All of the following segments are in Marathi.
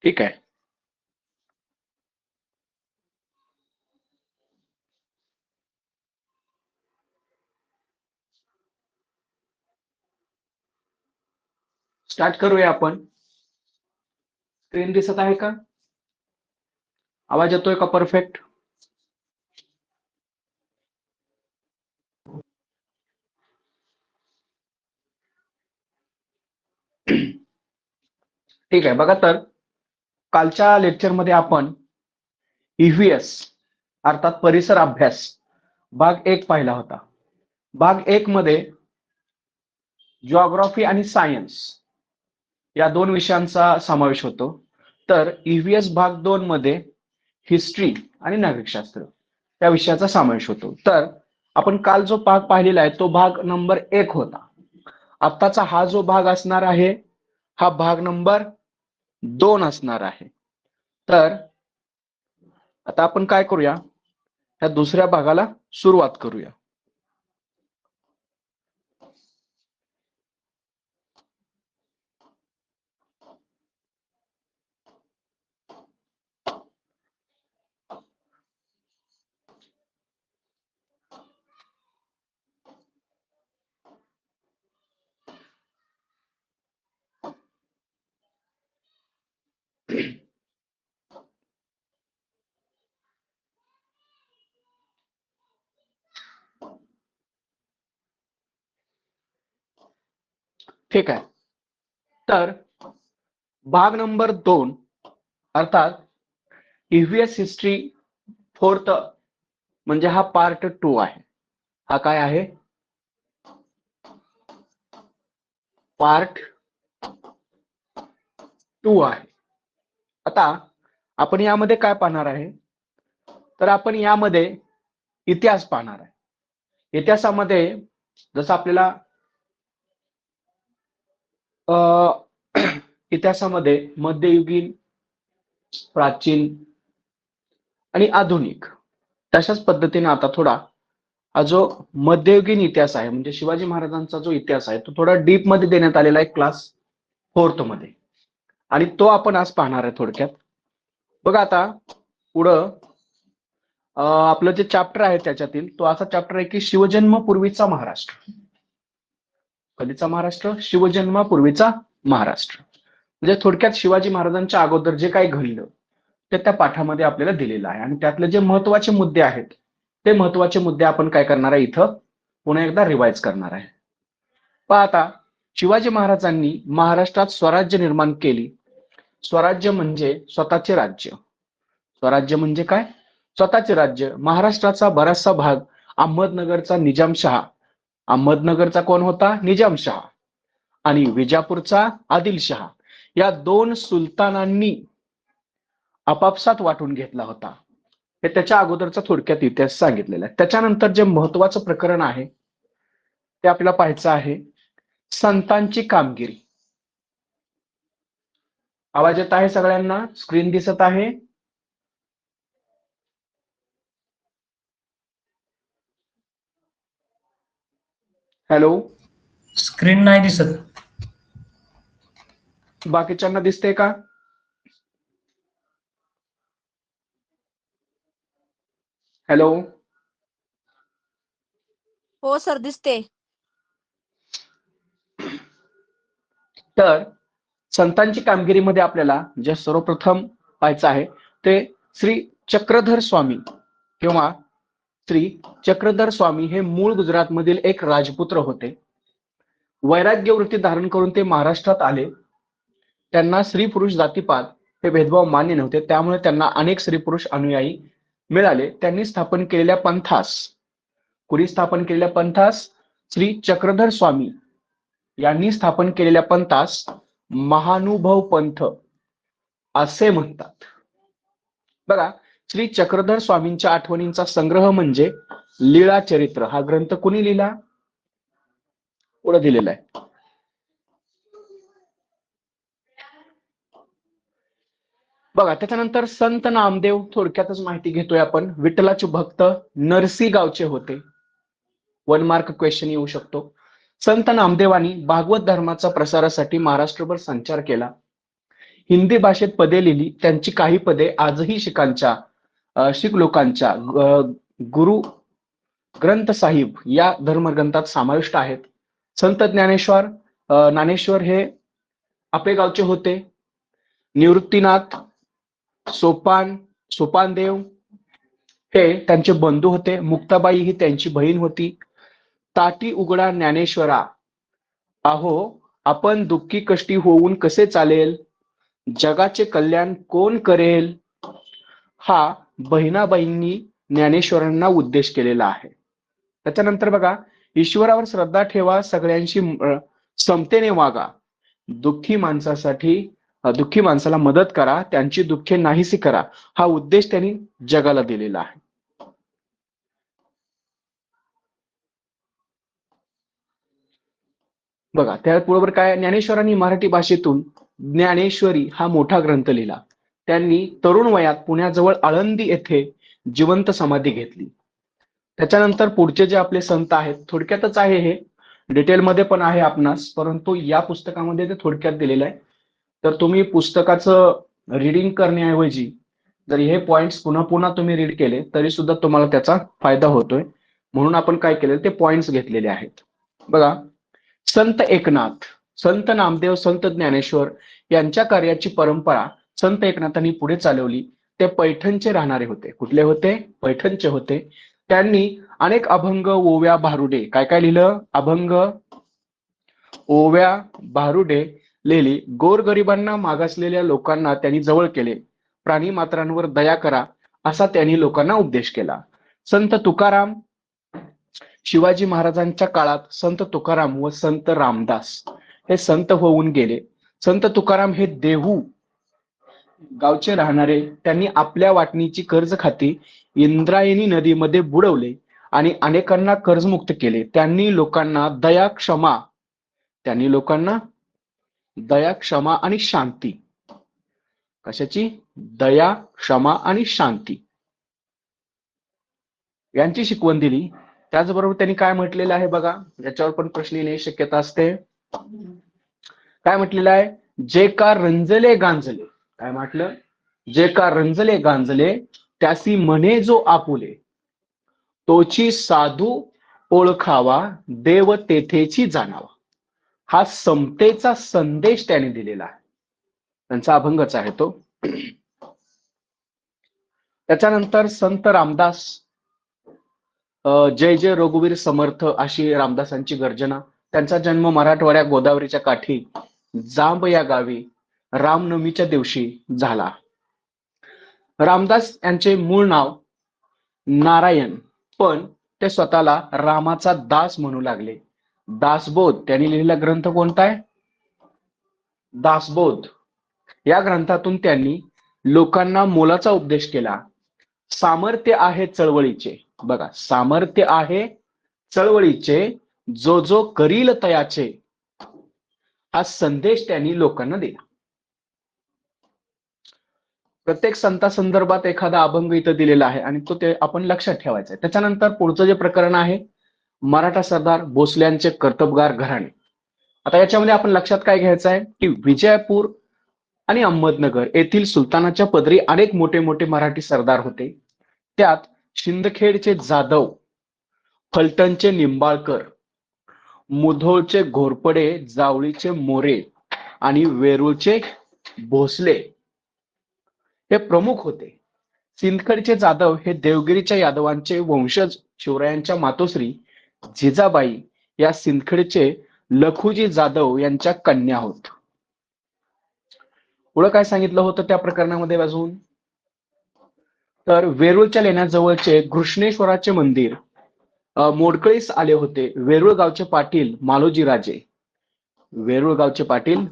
ठीक आहे. स्टार्ट करूया आपण. स्क्रीन दिसत आहे का? आवाज येतोय का परफेक्ट? ठीक आहे. बघा तर कालच्या लेक्चरमध्ये आपण ईव्हीएस अर्थात परिसर अभ्यास भाग 1 पाहिला होता. भाग 1 मध्ये जिओग्राफी आणि सायन्स या दोन विषयांचा समावेश होतो. तर ईव्हीएस भाग 2 मध्ये हिस्ट्री आणि नागरिकशास्त्र या विषयाचा समावेश होतो. तर आपण काल जो भाग पाहिलेला आहे तो भाग नंबर 1 होता. आत्ताचा हा जो भाग असणार आहे हा भाग नंबर 2 असणार आहे. तर आता आपण काय करूया, ह्या दुसऱ्या भागाला सुरुवात करूया. ठीक आहे. तर भाग नंबर 2 अर्थात ईव्हीएस हिस्ट्री 4th म्हणजे हा पार्ट 2 आहे. हा काय आहे? पार्ट 2 आहे. आता आपण यामध्ये काय पाहणार आहे, तर आपण यामध्ये इतिहास पाहणार आहे. इतिहासामध्ये जसं आपल्याला इतिहासामध्ये मध्ययुगीन, प्राचीन आणि आधुनिक तशाच पद्धतीने आता थोडा हा जो मध्ययुगीन इतिहास आहे म्हणजे शिवाजी महाराजांचा जो इतिहास आहे तो थोडा डीप मध्ये देण्यात आलेला आहे क्लास 4th मध्ये, आणि तो आपण आज पाहणार आहे थोडक्यात. बघा आता पुढं आपलं जे चॅप्टर आहे त्याच्यातील तो असा चॅप्टर आहे की शिवजन्मपूर्वीचा महाराष्ट्र. कधीचा महाराष्ट्र? शिवजन्मापूर्वीचा महाराष्ट्र. म्हणजे थोडक्यात शिवाजी महाराजांच्या अगोदर जे काही घडलं ते त्या पाठामध्ये आपल्याला दिलेलं आहे, आणि त्यातले जे महत्वाचे मुद्दे आहेत ते महत्वाचे मुद्दे आपण काय करणार आहे, इथं पुन्हा एकदा रिवाइज करणार आहे. पहा आता, शिवाजी महाराजांनी महाराष्ट्रात स्वराज्य निर्माण केली. स्वराज्य म्हणजे स्वतःचे राज्य. स्वराज्य म्हणजे काय? स्वतःचे राज्य. महाराष्ट्राचा बराचसा भाग अहमदनगरचा निजामशहा, अहमदनगरचा कोण होता? निजामशहा, आणि विजापूरचा आदिलशहा या दोन सुलतानांनी आपापसात वाटून घेतला होता. हे त्याच्या अगोदरचा थोडक्यात इतिहास सांगितलेला आहे. त्याच्यानंतर जे महत्वाचं प्रकरण आहे ते आपल्याला पाहायचं आहे, संतांची कामगिरी. आवाज येत आहे सगळ्यांना? स्क्रीन दिसत आहे? हॅलो, स्क्रीन नाही दिसत. बाकीच्यांना दिसते का? हॅलो, हो सर, दिसते. तर संतांची कामगिरीमध्ये आपल्याला जे सर्वप्रथम पाहायचं आहे ते श्री चक्रधर स्वामी किंवा श्री चक्रधर स्वामी हे मूळ गुजरातमधील एक राजपुत्र होते. वैराग्य वृत्ती धारण करून ते महाराष्ट्रात आले. त्यांना स्त्री पुरुष जातीपात हे भेदभाव मान्य नव्हते, त्यामुळे त्यांना अनेक स्त्री पुरुष अनुयायी मिळाले. त्यांनी स्थापन केलेल्या पंथास, कुणी स्थापन केलेल्या पंथास? श्री चक्रधर स्वामी यांनी स्थापन केलेल्या पंथास महानुभव पंथ असे म्हणतात. बघा, श्री चक्रधर स्वामींच्या आठवणींचा संग्रह म्हणजे लीळा चरित्र हा ग्रंथ कुणी लिहिला? पुढे दिलेला आहे. बघा, त्याच्यानंतर संत नामदेव, थोडक्यातच माहिती घेतोय आपण. विठ्ठलाचे भक्त, नरसी गावचे होते. 1 मार्क क्वेश्चन येऊ शकतो. संत नामदेवांनी भागवत धर्माचा प्रसारासाठी महाराष्ट्रभर संचार केला. हिंदी भाषेत पदे लिहिली. त्यांची काही पदे आजही शीख लोकांच्या गुरु ग्रंथ साहिब या धर्मग्रंथात समाविष्ट आहेत. संत ज्ञानेश्वर हे आपले गावचे होते. निवृत्तीनाथ सोपानदेव हे त्यांचे बंधू होते. मुक्ताबाई ही त्यांची बहीण होती. ताटी उघडा ज्ञानेश्वरा, आहो आपण दुःखी कष्टी होऊन कसे चालेल, जगाचे कल्याण कोण करेल, हा बहिणाबाईंनी ज्ञानेश्वरांना उद्देश केलेला आहे. त्याच्यानंतर बघा, ईश्वरावर श्रद्धा ठेवा, सगळ्यांशी समतेने वागा, दुःखी माणसाला मदत करा, त्यांची दुःखे नाहीसी करा, हा उद्देश त्यांनी जगाला दिलेला आहे. बघा, त्याबरोबर काय, ज्ञानेश्वरांनी मराठी भाषेतून ज्ञानेश्वरी हा मोठा ग्रंथ लिहिला. त्यांनी तरुण वयात पुण्याजवळ आळंदी येथे जिवंत समाधी घेतली. त्याच्यानंतर पुढचे जे आपले संत आहेत, थोडक्यातच आहे हे, डिटेलमध्ये पण आहे आपणास, परंतु या पुस्तकामध्ये ते थोडक्यात दिलेलं आहे. तर तुम्ही पुस्तकाचं रीडिंग करण्याऐवजी जर हे पॉइंट्स पुन्हा पुन्हा तुम्ही रीड केले तरी सुद्धा तुम्हाला त्याचा फायदा होतोय. म्हणून आपण काय केलं, ते पॉइंट्स घेतलेले आहेत. बघा, संत एकनाथ, संत नामदेव, संत ज्ञानेश्वर यांच्या कार्याची परंपरा संत एकनाथांनी पुढे चालवली. ते पैठणचे राहणारे होते. कुठले होते? पैठणचे होते. त्यांनी अनेक अभंग, ओव्या, भारुडे, काय काय लिहिलं? अभंग, ओव्या, भारुडे लिहिली. गोरगरिबांना, मागासलेल्या लोकांना त्यांनी जवळ केले. प्राणी मात्रांवर दया करा, असा त्यांनी लोकांना उपदेश केला. संत तुकाराम, शिवाजी महाराजांच्या काळात संत तुकाराम व संत रामदास हे संत होऊन गेले. संत तुकाराम हे देहू गावचे राहणारे. त्यांनी आपल्या वाटणीची कर्ज खाती इंद्रायणी नदीमध्ये बुडवले आणि अनेकांना कर्जमुक्त केले. त्यांनी लोकांना दया, क्षमा आणि शांती, कशाची? दया, क्षमा आणि शांती यांची शिकवण दिली. त्याचबरोबर त्यांनी काय म्हटलेलं आहे बघा, याच्यावर पण प्रश्न येण्याची शक्यता असते. काय म्हटलेलं आहे? जे का रंजले गांजले, काय म्हटलं? जे का रंजले गांजले, त्यासी म्हणे जो आपुले, तोची साधू ओळखावा, देव तेथेची जाणावा. हा समतेचा संदेश त्यांनी दिलेला आहे. त्यांचा अभंगच आहे तो. त्याच्यानंतर संत रामदास, जय जय रघुवीर समर्थ अशी रामदासांची गर्जना. त्यांचा जन्म मराठवाड्या गोदावरीच्या काठी जांब या गावी रामनवमीच्या दिवशी झाला. रामदास यांचे मूळ नाव नारायण, पण ते स्वतःला रामाचा दास म्हणू लागले. दासबोध त्यांनी लिहिलेला ग्रंथ कोणता आहे? दासबोध. या ग्रंथातून त्यांनी लोकांना मोलाचा उपदेश केला. सामर्थ्य आहे चळवळीचे, बघा, सामर्थ्य आहे चळवळीचे, जो जो करील तयाचे, हा संदेश त्यांनी लोकांना दिला. प्रत्येक संता संदर्भात एखादा अभंग इथं दिलेला आहे आणि तो ते आपण लक्षात ठेवायचा आहे. त्याच्यानंतर पुढचं जे प्रकरण आहे, मराठा सरदार भोसल्यांचे कर्तबगार घराणे. आता याच्यामध्ये आपण लक्षात काय घ्यायचं आहे की विजयपूर आणि अहमदनगर येथील सुलतानाच्या पदरी अनेक मोठे मोठे मराठी सरदार होते. त्यात शिंदखेडचे जाधव, फलटणचे निंबाळकर, मुधोळचे घोरपडे, जावळीचे मोरे आणि वेरूळचे भोसले हे प्रमुख होते. सिंदखेडचे जाधव हे देवगिरीच्या यादवांचे वंशज. शिवरायांच्या मातोश्री जिजाबाई या सिंदखेडचे लखुजी जाधव यांच्या कन्या होत. पुढे काय सांगितलं होतं त्या प्रकरणामध्ये अजून? तर वेरूळच्या लेण्याजवळचे घृष्णेश्वराचे मंदिर मोडकळीस आले होते. वेरूळ गावचे पाटील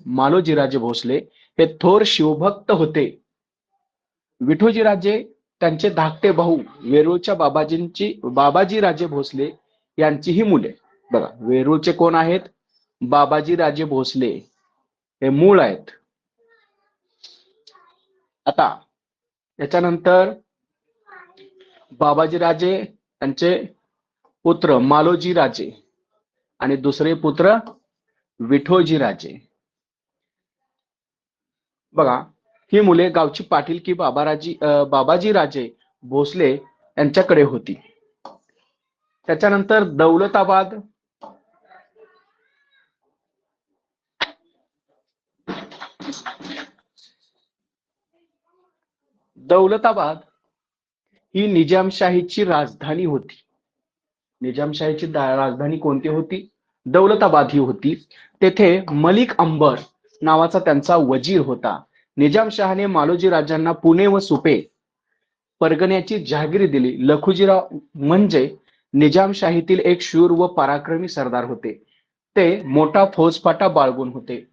मालोजीराजे भोसले हे थोर शिवभक्त होते. विठोजीराजे त्यांचे धाकटे भाऊ वेरूळच्या बाबाजीराजे भोसले यांची ही मुले. बघा, वेरूळचे कोण आहेत? बाबाजीराजे भोसले हे मूळ आहेत. आता याच्यानंतर बाबाजीराजे यांचे पुत्र मालोजीराजे आणि दुसरे पुत्र विठोजीराजे. बघा, ही मुले गावची पाटील की बाबाजी राजे भोसले यांच्याकडे होती. त्याच्यानंतर दौलताबाद ही निजामशाहीची राजधानी होती. निजामशाहीची राजधानी कोणती होती? दौलताबाद ही होती. तेथे मलिक अंबर नावाचा त्यांचा वजीर होता. निजामशहाने मालोजी राजांना पुणे व सुपे परगण्याची जहागिरी दिली. लखुजीराव म्हणजे निजामशाहीतील एक शूर व पराक्रमी सरदार होते. ते मोठा फौजफाटा बाळगून होते.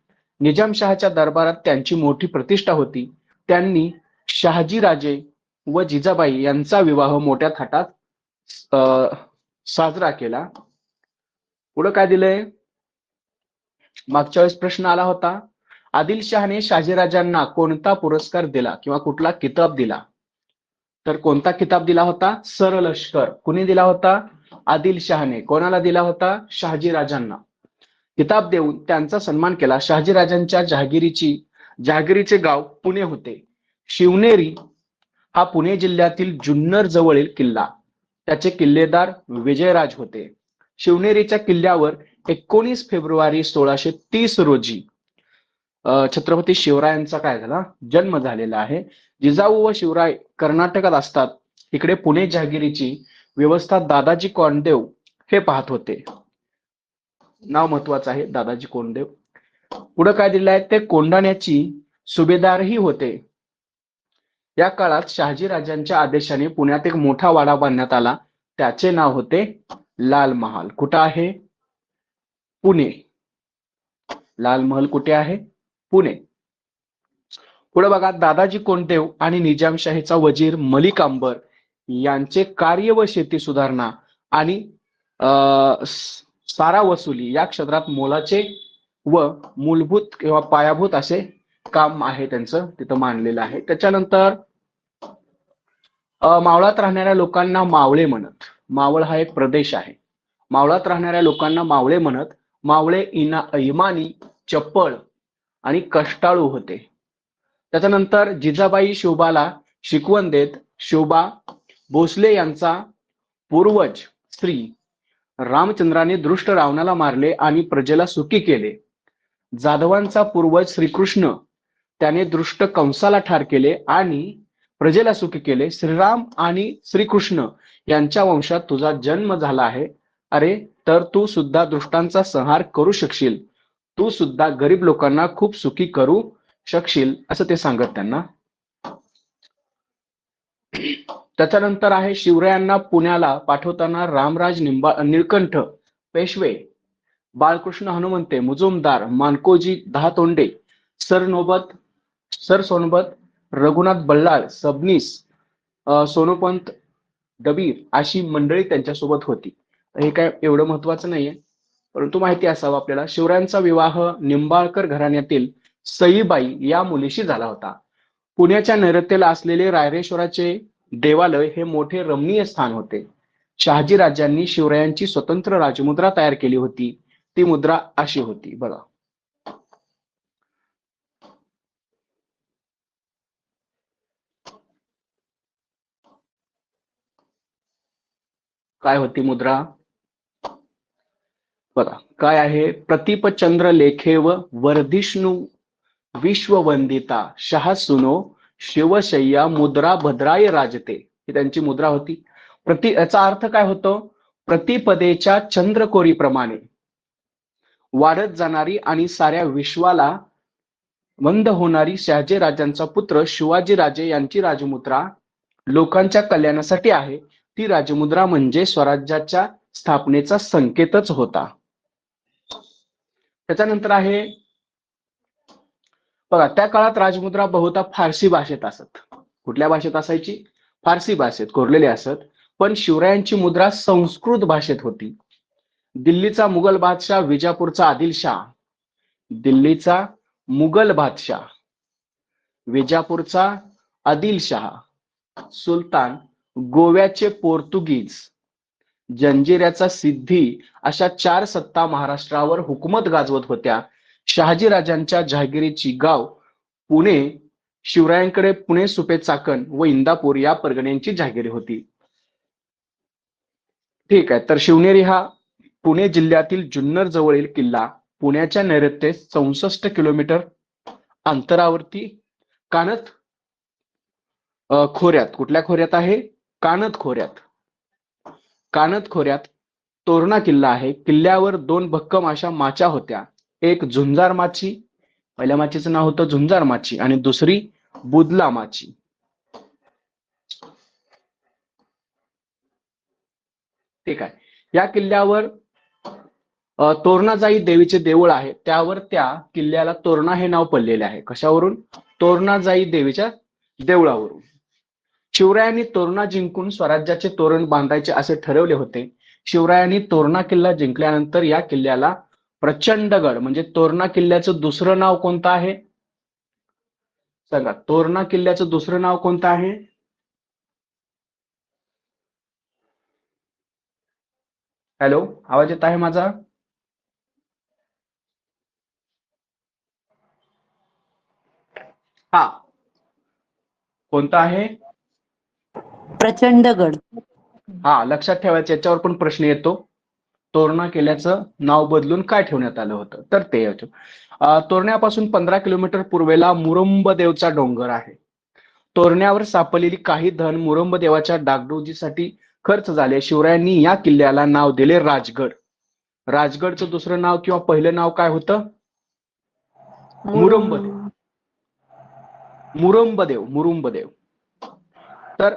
निजामशहाच्या दरबारात त्यांची मोठी प्रतिष्ठा होती. त्यांनी शहाजीराजे व जिजाबाई यांचा विवाह मोठ्या थाटात साजरा केला. पुढे काय दिलंय? मागच्या वेळेस प्रश्न आला होता, आदिलशहाने शहाजीराजांना कोणता पुरस्कार दिला किंवा कुठला किताब दिला? तर कोणता किताब दिला होता? सरलष्कर. कुणी दिला होता? आदिलशहाने. कोणाला दिला होता? शहाजीराजांना. किताब देऊन त्यांचा सन्मान केला. शहाजीराजांच्या जहागिरीचे गाव पुणे होते. शिवनेरी हा पुणे जिल्ह्यातील जुन्नर जवळील किल्ला. त्याचे किल्लेदार विजयराज होते. शिवनेरीच्या किल्ल्यावर 19 फेब्रुवारी 1630 रोजी छत्रपती शिवरायांचा काय झाला? जन्म झालेला आहे. जिजाऊ व शिवराय कर्नाटकात असतात. इकडे पुणे जहागिरीची व्यवस्था दादाजी कोंडदेव हे पाहत होते. नाव महत्वाचं आहे, दादाजी कोंडदेव. पुढे काय दिलं आहे? ते कोंढाण्याची सुभेदारही होते. या काळात शहाजीराजांच्या आदेशाने पुण्यात एक मोठा वाडा बांधण्यात आला. त्याचे नाव होते लाल महाल. कुठं आहे? पुणे. लाल महल कुठे आहे? पुणे. पुढे बघा, दादाजी कोंडदेव आणि निजामशाहीचा वजीर मलिक अंबर यांचे कार्य व शेती सुधारणा आणि सारा वसुली या क्षेत्रात मोलाचे व मूलभूत किंवा पायाभूत असे काम आहे त्यांचं तिथं मांडलेलं आहे. त्याच्यानंतर मावळात राहणाऱ्या लोकांना मावळे म्हणत. मावळ हा एक प्रदेश आहे. मावळात राहणाऱ्या लोकांना मावळे म्हणत. मावळे इमानी, चप्पळ आणि कष्टाळू होते. त्याच्यानंतर जिजाबाई शिवबाला शिकवण देत. शिवबा भोसले यांचा पूर्वज श्री रामचंद्राने दृष्ट रावणाला मारले आणि प्रजेला सुखी केले. जाधवांचा पूर्वज श्रीकृष्ण त्याने दृष्ट कंसाला ठार केले आणि प्रजेला सुखी केले. श्रीराम आणि श्रीकृष्ण यांच्या वंशात तुझा जन्म झाला आहे. अरे, तर तू सुद्धा दृष्टांचा संहार करू शकशील. तू सुद्धा गरीब लोकांना खूप सुखी करू शकशील, असं ते सांगत त्यांना. त्याच्यानंतर आहे शिवरायांना पुण्याला पाठवताना रामराज निळकंठ पेशवे, बाळकृष्ण हनुमंते मुजुमदार, मानकोजी दहातोंडे, सरसोनबत, रघुनाथ बल्लाळ, सबनीस, सोनोपंत दबीर अशी मंडळी त्यांच्यासोबत होती. हे काय एवढं महत्वाचं नाहीये, परंतु माहिती असावं आपल्याला. शिवरायांचा विवाह निंबाळकर घराण्यातील सईबाई या मुलीशी झाला होता. पुण्याच्या नैऋत्येला असलेले रायरेश्वराचे देवालय हे मोठे रमणीय स्थान होते. शहाजीराजांनी शिवरायांची स्वतंत्र राजमुद्रा तयार केली होती. ती मुद्रा अशी होती बघा. काय होती मुद्रा? बघा काय आहे. प्रतिपचंद्र लेखेव वर्धिष्णू विश्ववंदिता शहासुनो शिवशय्या मुद्रा भद्राय राजते, ही त्यांची मुद्रा होती. याचा अर्थ काय होतो? प्रतिपदेच्या चंद्रकोरीप्रमाणे वाढत जाणारी आणि साऱ्या विश्वाला मंद होणारी शहाजीराजांचा पुत्र शिवाजीराजे यांची राजमुद्रा लोकांच्या कल्याणासाठी आहे. ती राजमुद्रा म्हणजे स्वराज्याच्या स्थापनेचा संकेतच होता. त्याच्यानंतर आहे बघा, त्या काळात राजमुद्रा बहुधा फारसी भाषेत असत. कुठल्या भाषेत असायची? फारसी भाषेत कोरलेली असत. पण शिवरायांची मुद्रा संस्कृत भाषेत होती. दिल्लीचा मुघल बादशाह, विजापूरचा आदिलशाह, दिल्लीचा मुघल बादशाह, विजापूरचा आदिलशाह, सुलतान, गोव्याचे पोर्तुगीज, जंजिऱ्याचा सिद्धी अशा 4 सत्ता महाराष्ट्रावर हुकूमत गाजवत होत्या. शहाजीराजांच्या जहागिरीची गाव पुणे शिवरायांकडे पुणे, सुपे, चाकण व इंदापूर या परगण्यांची जहागिरी होती. ठीक आहे. तर शिवनेरी हा पुणे जिल्ह्यातील जुन्नर जवळील किल्ला पुण्याच्या नैऋत्येस 64 किलोमीटर अंतरावरती कानत खोऱ्यात, कुठल्या खोऱ्यात आहे? कानत खोऱ्यात. कानत खोऱ्यात तोरणा किल्ला आहे. किल्ल्यावर 2 भक्कम अशा माच्या होत्या. एक झुंजार माची, पहिल्या माचीचं नाव होतं झुंजार माची, आणि दुसरी बुदला माची. ठीक आहे. या किल्ल्यावर तोरणाजाई देवीचे देऊळ आहे. त्यावर त्या किल्ल्याला तोरणा हे नाव पडलेले आहे. कशावरून? तोरणाजाई देवीच्या देवळावरून. शिवरायांनी तोरणा जिंकून स्वराज्याचे तोरण बांधायचे असे ठरवले होते. शिवरायांनी तोरणा किल्ला जिंकल्यानंतर या किल्ल्याला प्रचंडगड, म्हणजे तोरणा किल्ल्याचं दुसरं नाव कोणतं आहे? सांगा, तोरणा किल्ल्याचं दुसरं नाव कोणतं आहे? हॅलो, आवाज येत आहे माझा? हा, कोणतं आहे? प्रचंडगड. हा, लक्षात ठेवायचं, याच्यावर पण प्रश्न येतो. तोरणा किल्ल्याचं नाव बदलून काय ठेवण्यात आलं होतं? तर ते तोरण्यापासून 15 किलोमीटर पूर्वेला मुरुंबदेवचा डोंगर आहे. तोरण्यावर सापडलेली काही धन मुरुंबदेवाच्या डागडुजीसाठी खर्च झाले. शिवरायांनी या किल्ल्याला नाव दिले राजगड. राजगडचं दुसरं नाव किंवा पहिलं नाव काय होतं? मुरुंबदेव. मुरुंबदेव, मुरुंबदेव. तर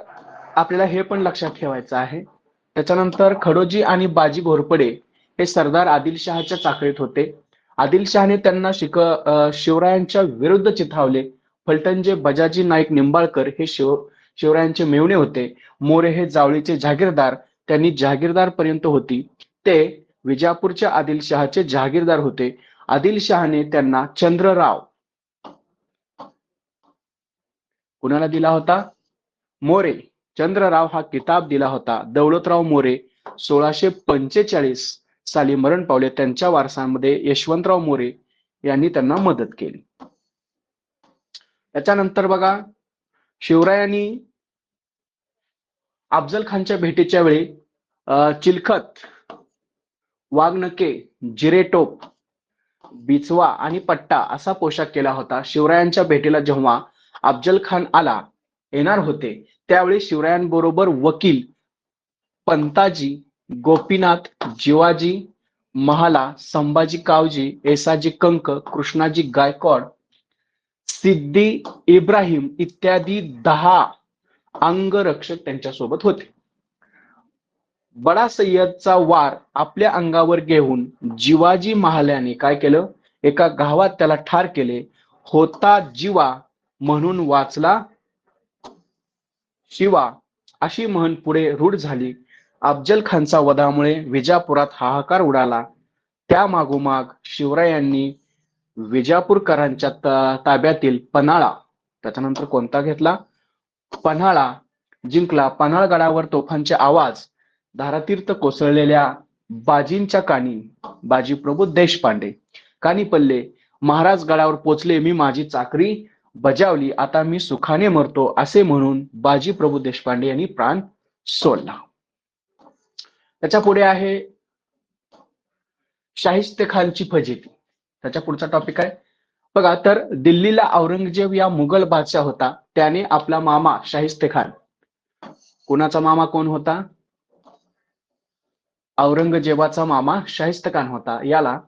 आपल्याला हे पण लक्षात ठेवायचं आहे. त्याच्यानंतर खडोजी आणि बाजी घोरपडे हे सरदार आदिलशहाच्या चाकरीत होते. आदिलशहाने त्यांना शिवरायांच्या विरुद्ध चिथावले. फलटणचे बजाजी नाईक निंबाळकर हे शिवरायांचे मेव्हणे होते. मोरे हे जावळीचे जहागीरदार, त्यांनी जहागीरदार पर्यंत होती. ते विजापूरच्या आदिलशहाचे जहागीरदार होते. आदिलशहाने त्यांना चंद्रराव, कुणाला दिला होता? मोरे, चंद्रराव हा किताब दिला होता. दौलतराव मोरे 1645 साली मरण पावले. त्यांच्या वारसांमध्ये यशवंतराव मोरे यांनी त्यांना मदत केली. त्याच्यानंतर बघा, शिवरायांनी अफजल खानच्या भेटीच्या वेळी चिलखत, वाघनखे, जिरेटोप, बिचवा आणि पट्टा असा पोशाख केला होता. शिवरायांच्या भेटीला जेव्हा अफजल खान येणार होते, त्यावेळी शिवरायांबरोबर वकील पंताजी, गोपीनाथ, जिवाजी महाला, संभाजी कावजी, येसाजी कंक, कृष्णाजी गायकवाड, सिद्दी इब्राहिम इत्यादी 10 अंगरक्षक त्यांच्यासोबत होते. बडा सय्यदचा वार आपल्या अंगावर घेऊन जिवाजी महाल्याने काय केलं? एका गावात त्याला ठार केले. होता जीवा म्हणून वाचला शिवा, अशी म्हण पुढे रूढ झाली. अफजल खानचा वधामुळे विजापुरात हाहाकार उडाला. त्या मागोमाग शिवरायांनी विजापूरकरांच्या ताब्यातील पन्हाळा, त्याच्यानंतर कोणता घेतला? पन्हाळा जिंकला. पन्हाळ गडावर तोफांचे आवाज, धारातीर्थ कोसळलेल्या बाजींच्या कानी, बाजी प्रभू देशपांडे कानी पडले. महाराज गडावर पोचले, मी माझी चाकरी बजावली, आता मी सुखाने मरतो, असे म्हणून बाजी प्रभू देशपांडे यांनी प्राण सोडला. त्याच्या पुढे आहे शाहिस्तेखानची फजिती. त्याच्या पुढचा टॉपिक आहे बघा. तर दिल्लीला औरंगजेब या मुघल बादशाह होता. त्याने आपला मामा शाहिस्तेखान, कुणाचा मामा कोण होता? औरंगजेबाचा मामा शाहिस्तेखान होता. याला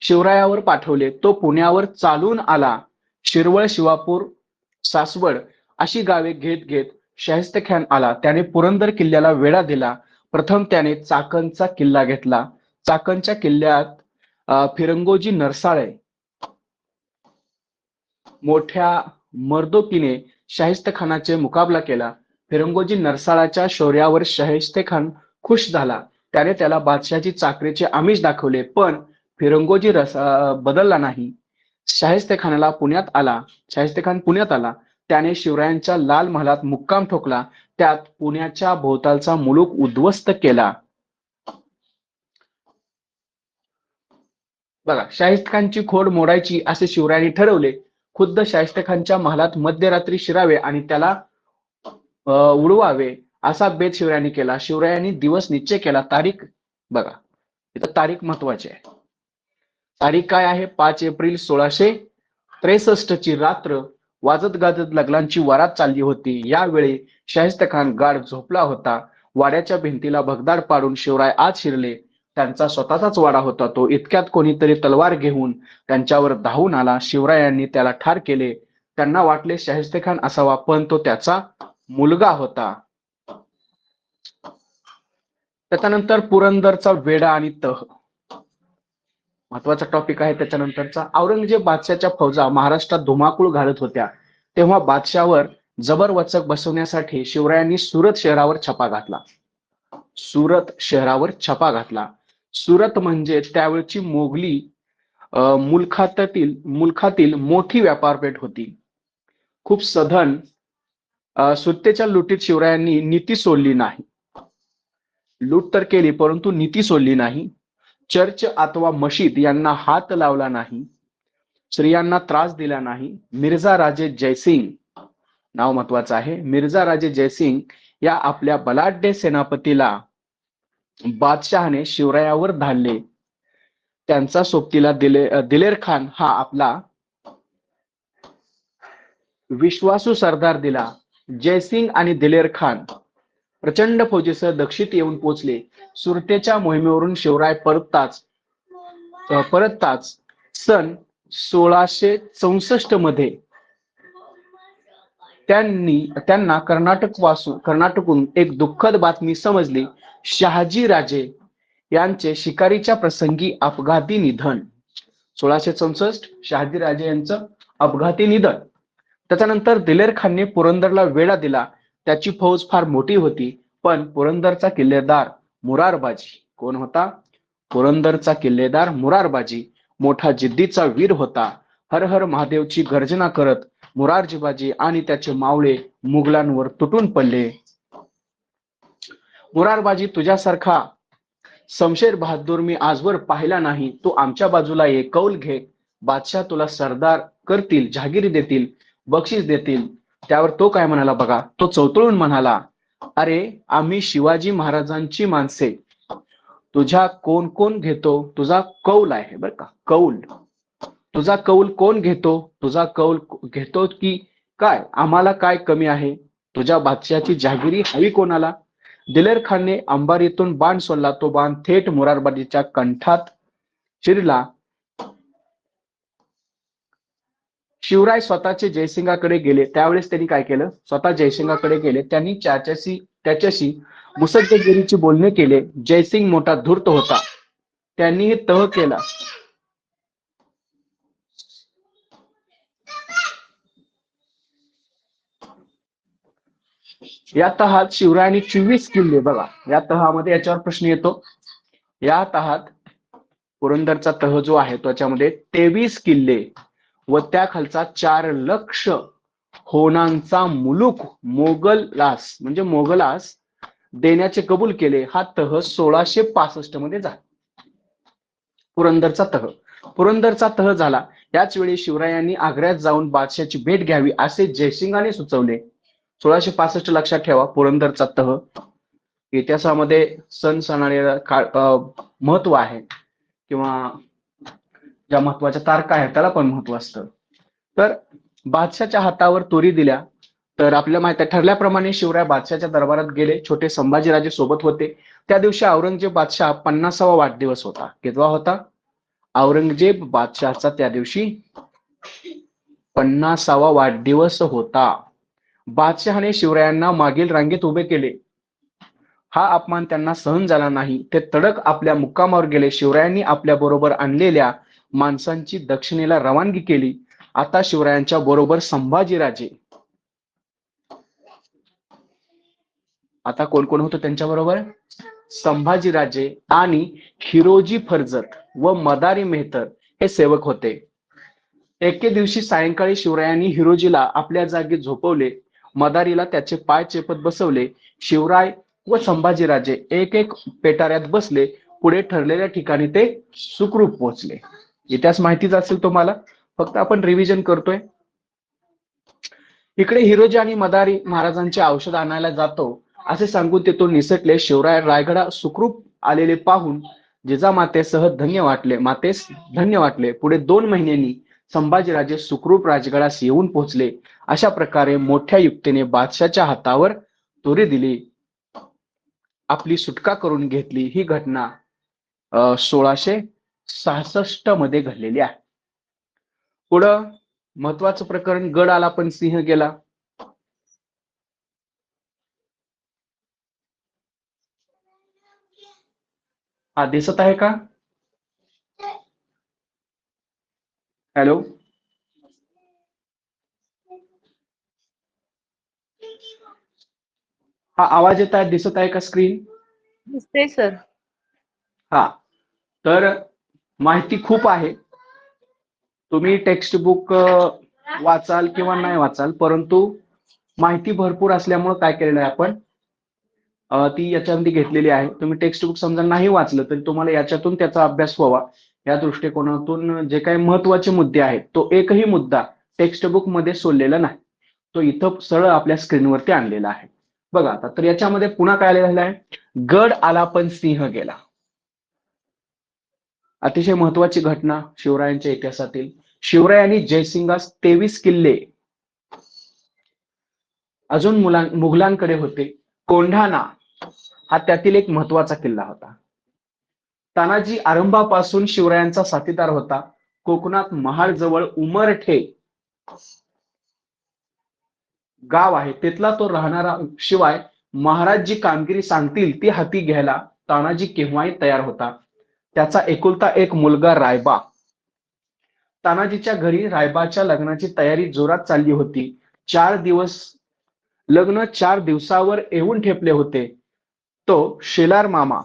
शिवरायावर पाठवले. तो पुण्यावर चालून आला. शिरवळ, शिवापूर, सासवड अशी गावे घेत घेत शाहिस्तेखान आला. त्याने पुरंदर किल्ल्याला वेढा दिला. प्रथम त्याने चाकणचा किल्ला घेतला. चाकणच्या किल्ल्यात फिरंगोजी नरसाळे मोठ्या मर्दोकीने शाहिस्तेखानाचे मुकाबला केला. फिरंगोजी नरसाळाच्या शौर्यावर शाहिस्तेखान खुश झाला. त्याने त्याला बादशाहची चाकरीचे आमिष दाखवले, पण फिरंगोजी बदलला नाही. शाहिस्तेखान पुण्यात आला. त्याने शिवरायांच्या लाल महालात मुक्काम ठोकला. त्यात पुण्याच्या भोवतालचा मुलूक उद्ध्वस्त केला. बघा, शाहिस्तेखानची खोड मोडायची असे शिवरायांनी ठरवले. खुद्द शाहिस्तेखानच्या महालात मध्यरात्री शिरावे आणि त्याला उडवावे असा बेत शिवरायांनी केला. शिवरायांनी दिवस निश्चय केला. तारीख बघा, इथं तारीख महत्वाची आहे. तारीख काय आहे? 5 एप्रिल 1663 ची रात्र. वाजत गाजत लग्नांची वरात चालली होती. यावेळी शाहिस्तेखान गाढ झोपला होता. वाड्याच्या भिंतीला भगदाड पाडून शिवराय आत शिरले. त्यांचा स्वतःचाच वाडा होता तो. इतक्यात कोणीतरी तलवार घेऊन त्यांच्यावर धावून आला. शिवरायांनी त्याला ठार केले. त्यांना वाटले शाहिस्तेखान असावा, पण तो त्याचा मुलगा होता. त्याच्यानंतर पुरंदरचा वेढा आणि तह महत्वाचा टॉपिक आहे. त्याच्यानंतरचा औरंगजेब बादशाहच्या फौजा महाराष्ट्रात धुमाकूळ घालत होत्या. तेव्हा बादशाहवर जबर वचक बसवण्यासाठी शिवरायांनी सुरत शहरावर छापा घातला. सुरत शहरावर छापा घातला. सुरत म्हणजे त्यावेळची मोगली मुलखातील मोठी व्यापारपेठ होती. खूप सधन. सुरतेच्या लुटीत शिवरायांनी नीती सोडली नाही. लूट तर केली, परंतु नीती सोडली नाही. चर्च अथवा मशीद यांना हात लावला नाही. स्त्रियांना त्रास दिला नाही. मिर्झा राजे जयसिंग, नाव महत्वाचं आहे, मिर्झा राजे जयसिंग या आपल्या बलाढ्य सेनापतीला बादशहाने शिवरायावर धाडले. त्यांचा सोबतीला दिलेर खान हा आपला विश्वासू सरदार दिला. जयसिंग आणि दिलेर खान प्रचंड फौजेसह दक्षिण येऊन पोहोचले. सुरतेच्या मोहिमेवरून शिवराय परतताच सन 1664 मध्ये त्यांना कर्नाटकहून एक दुःखद बातमी समजली. शहाजी राजे यांचे शिकारीच्या प्रसंगी अपघाती निधन. 1664 शहाजी राजे यांचं अपघाती निधन. त्याच्यानंतर दिलेर खानने पुरंदरला वेढा दिला. त्याची फौज फार मोठी होती, पण पुरंदरचा किल्लेदार मुरारबाजी कोण होता? पुरंदरचा किल्लेदार मुरारबाजी मोठा जिद्दीचा वीर होता. हर हर महादेवची गर्जना करत मुरारजीबाजी आणि त्याचे मावळे मुघलांवर तुटून पडले. मुरारबाजी, तुझ्यासारखा शमशेर बहादूर मी आजवर पाहिला नाही. तू आमच्या बाजूला ये, कौल घे. बादशाह तुला सरदार करतील, जहागिरी देतील, बक्षीस देतील. त्यावर तो काय म्हणाला बघा. तो चवतळून म्हणाला, अरे आम्ही शिवाजी महाराजांची माणसे, तुझ्या कोण कोण घेतो? तुझा कौल आहे बर का, कौल. तुझा कौल कोण घेतो? तुझा कौल घेतो की काय? आम्हाला काय कमी आहे? तुझ्या बादशाची जहागिरी हवी कोणाला? दिलेर खानने अंबारीतून बाण सोडला. तो बाण थेट मुरारबाजीच्या कंठात शिरला. शिवराय स्वतःचे जयसिंगाकडे गेले. त्यावेळेस त्यांनी काय केलं? स्वतः जयसिंगाकडे गेले. त्यांनी त्याच्याशी मुसद्देगिरीची बोलणे केले. जयसिंग मोठा धूर्त होता. त्यांनी तह केला. या तहात शिवरायांनी 24 किल्ले, बघा या तहामध्ये याच्यावर प्रश्न येतो. या तहात पुरंदरचा तह जो आहे त्याच्यामध्ये 23 किल्ले व त्याखालचा 4 लक्ष होणांचा मुलूक मोगलास देण्याचे कबूल केले. हा तह 1665 मध्ये झाला. पुरंदरचा तह झाला. याच वेळी शिवरायांनी आग्र्यात जाऊन बादशाची भेट घ्यावी असे जयसिंगाने सुचवले. 1665 लक्षात ठेवा. पुरंदरचा तह इतिहासामध्ये सणाने महत्व आहे किंवा ज्या महत्वाच्या तारखा आहेत त्याला पण महत्व असतं. तर बादशाच्या हातावर तोरी दिल्या. तर आपल्याला माहिती आहे ठरल्याप्रमाणे शिवराय बादशाच्या दरबारात गेले. छोटे संभाजीराजे सोबत होते. त्या दिवशी औरंगजेब बादशाह 50वा वाढदिवस होता. कितवा होता? औरंगजेब बादशाहचा त्या दिवशी 50वा वाढदिवस होता. बादशहाने शिवरायांना मागील रांगेत उभे केले. हा अपमान त्यांना सहन झाला नाही. ते तडक आपल्या मुक्कामावर गेले. शिवरायांनी आपल्या बरोबर आणलेल्या माणसांची दक्षिणेला रवानगी केली. आता शिवरायांच्या बरोबर संभाजीराजे, आता कोण कोण होतं त्यांच्या बरोबर? संभाजीराजे आणि हिरोजी फर्जत व मदारी मेहतर हे सेवक होते. एके दिवशी सायंकाळी शिवरायांनी हिरोजीला आपल्या जागी झोपवले. मदारीला त्याचे पाय चेपत बसवले. शिवराय व संभाजीराजे एक एक पेटाऱ्यात बसले. पुढे ठरलेल्या ठिकाणी ते सुखरूप पोहोचले. इतिहास माहितीच असेल तुम्हाला, फक्त आपण रिव्हिजन करतोय. इकडे हिरोजी आणि मदारी महाराजांचे औषध आणायला जातो असे सांगून ते तो निसटले. शिवराय रायगडा सुखरूप आलेले पाहून जिजामातेसह मातेस धन्य वाटले. पुढे 2 महिन्यांनी संभाजीराजे सुखरूप राजगडास येऊन पोहोचले. अशा प्रकारे मोठ्या युक्तीने बादशाच्या हातावर तुरी दिली, आपली सुटका करून घेतली. ही घटना 1666 मध्ये घडलेली आहे. पुढं महत्वाचं प्रकरण, गड आला पण सिंह गेला. हा दिसत आहे का? हॅलो, हा आवाज येत आहे, दिसत आहे का स्क्रीन? दिसते सर. हा, तर माहिती खूप आहे. तुम्ही टेक्स्ट बुक वाचाल किंवा नाही वाचाल, परंतु माहिती भरपूर असल्यामुळे काय केलेलं आहे आपण, ती याच्यामध्ये घेतलेली आहे. तुम्ही टेक्स्ट बुक समजा नाही वाचलं तरी तुम्हाला याच्यातून त्याचा अभ्यास व्हावा या दृष्टिकोनातून जे काही महत्वाचे मुद्दे आहेत, तो एकही मुद्दा टेक्स्ट बुक मध्ये सोडलेला नाही, तो इथं सरळ आपल्या स्क्रीनवरती आणलेला आहे. बघा आता, तर याच्यामध्ये पुन्हा काय लिहिलेलं आहे, गड आला पण सिंह गेला. अतिशय महत्वाची घटना शिवरायांच्या इतिहासातील. शिवरायांनी जयसिंगास 23 किल्ले अजून मुघलांकडे होते. कोंढाणा हा त्यातील एक महत्वाचा किल्ला होता. तानाजी आरंभापासून शिवरायांचा साथीदार होता. कोकणात महाड जवळ उमरठे गाव आहे, तिथला तो राहणारा. शिवाय महाराज जी कामगिरी सांगतील ती हाती घ्यायला तानाजी केव्हाही तयार होता. त्याचा एकुलता एक मुलगा रायबा. तानाजीच्या घरी रायबाच्या लग्नाची तयारी जोरात चालली होती. 4 दिवसावर येऊन ठेपले होते. तो शेलार मामा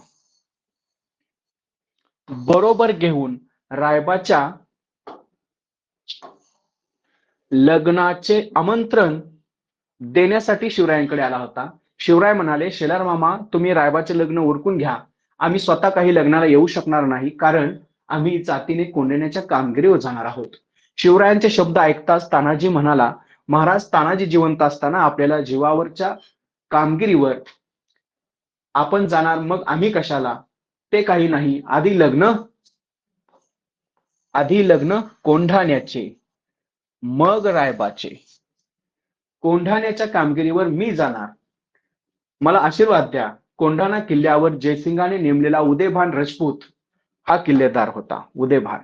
बरोबर घेऊन रायबाच्या लग्नाचे आमंत्रण देण्यासाठी शिवरायांकडे आला होता. शिवराय म्हणाले, शेलार मामा, तुम्ही रायबाचे लग्न उरकून घ्या. आम्ही स्वतः काही लग्नाला येऊ शकणार नाही, कारण आम्ही जातीने कोंढण्याच्या कामगिरीवर जाणार आहोत. शिवरायांचे शब्द ऐकताच तानाजी म्हणाला, महाराज, तानाजी जिवंत असताना आपल्याला जीवावरच्या कामगिरीवर आपण जाणार, मग आम्ही कशाला? ते काही नाही, आधी लग्न कोंढाण्याचे, मग रायबाचे. कोंढाण्याच्या कामगिरीवर मी जाणार, मला आशीर्वाद द्या. कोंढाणा किल्ल्यावर जयसिंगाने नेमलेला उदयभान राजपूत हा किल्लेदार होता. उदयभान.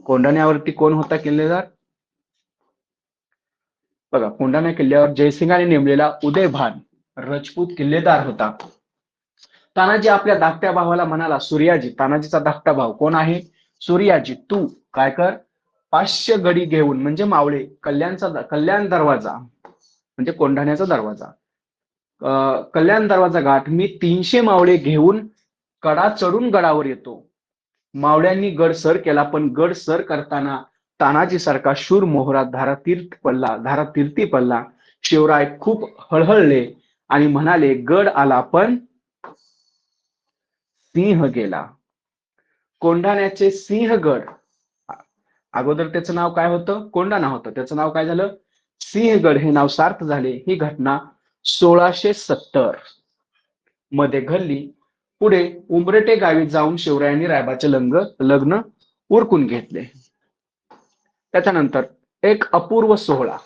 कोंढाण्यावरती कोण होता किल्लेदार? बघा, कोंढाणा किल्ल्यावर जयसिंगाने नेमलेला उदयभान राजपूत किल्लेदार होता. तानाजी आपल्या धाकट्या भावाला म्हणाला, सूर्याजी, तानाजीचा धाकटा भाव कोण आहे? सूर्याजी, तू काय कर, 500 गडी घेऊन, म्हणजे मावळे, कल्याण दरवाजा म्हणजे कोंढाण्याचा दरवाजा, कल्याण दरवाजा गाठ. मी 300 मावळे घेऊन कडा चढून गडावर येतो. मावळ्यांनी गड सर केला, पण गड सर करताना तानाजी सारखा शूर मोहरा धारातीर्थी पडला. शिवराय खूप हळहळले आणि म्हणाले, गड आला पण सिंह गेला. कोंढाण्याचे सिंहगड, अगोदर त्याचं नाव काय होतं? कोंढाणा होतं, त्याचं नाव काय झालं? सिंहगड हे नाव सार्थ झाले. ही घटना 1670 मध्ये घडली. पुढे उमरटे गावी जाऊन शिवरायांनी रायबाचे लग्न उरकून घेतले. त्याच्यानंतर एक अपूर्व सोहळा.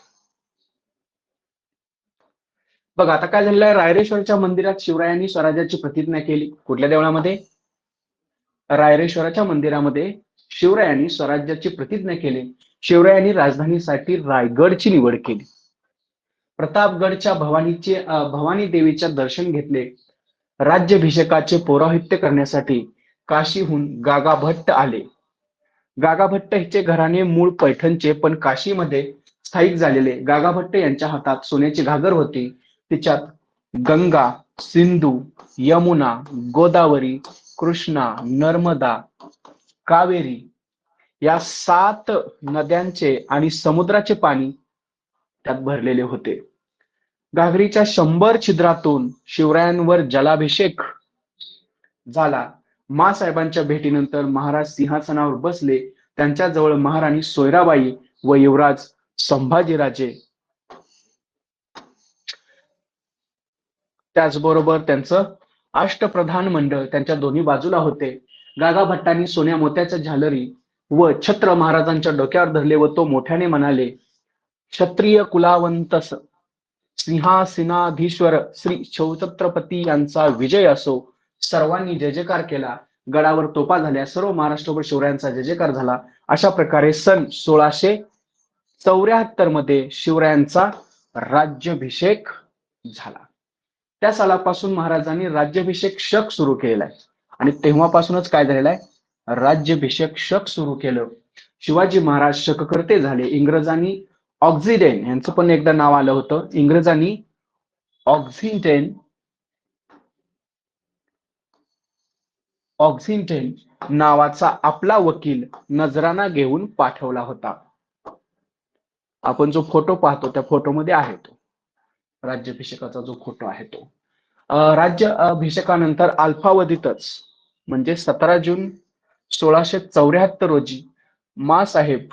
बघा आता काय झालेलं आहे, रायरेश्वरच्या मंदिरात शिवरायांनी स्वराज्याची प्रतिज्ञा केली. कुठल्या देवळामध्ये? रायरेश्वराच्या मंदिरामध्ये शिवरायांनी स्वराज्याची प्रतिज्ञा केली. शिवरायांनी राजधानीसाठी रायगडची निवड केली. प्रतापगडच्या भवानी देवीच्या दर्शन घेतले. राज्याभिषेकाचे पौरोहित्य करण्यासाठी काशीहून गागाभट्ट आले. गागाभट्ट हिचे घराणे मूळ पैठणचे, पण काशीमध्ये स्थायिक झालेले. गागाभट्ट यांच्या हातात सोन्याची घागर होती. तिच्यात गंगा, सिंधू, यमुना, गोदावरी, कृष्णा, नर्मदा, कावेरी या 7 नद्यांचे आणि समुद्राचे पाणी त्यात भरलेले होते. घागरीच्या 100 छिद्रातून शिवरायांवर जलाभिषेक झाला. माँसाहेबांच्या भेटीनंतर महाराज सिंहासनावर बसले. त्यांच्याजवळ महाराणी सोयराबाई व युवराज संभाजीराजे त्याचबरोबर त्यांचं अष्टप्रधान मंडळ त्यांच्या दोन्ही बाजूला होते. गागा भट्टांनी सोन्या मोत्याच्या झालरी व छत्र महाराजांच्या डोक्यावर धरले व तो मोठ्याने म्हणाले, क्षत्रिय कुलावंत सिंहासनाधीश्वर श्री शिवछत्रपती यांचा विजय असो. सर्वांनी जय जयकार केला. गडावर तोफा झाल्या. सर्व महाराष्ट्रभर शिवरायांचा जय जयकार झाला. अशा प्रकारे सन 1674 मध्ये शिवरायांचा राज्याभिषेक झाला. त्या सालापासून महाराजांनी राज्याभिषेक शक सुरू केलेला आहे आणि तेव्हापासूनच काय झालेलं आहे, राज्याभिषेक शक सुरू केलं. शिवाजी महाराज शककर्ते झाले. इंग्रजांनी ऑक्झिडेन यांचं पण एकदा नाव आलं होतं. इंग्रजांनी ऑक्झिडेन नावाचा आपला वकील नजराना घेऊन पाठवला होता. आपण जो फोटो पाहतो त्या फोटोमध्ये आहे तो राज्याभिषेकाचा जो फोटो आहे तो. राज्याभिषेकानंतर अल्पावधीतच म्हणजे 17 जून 1674 रोजी माँसाहेब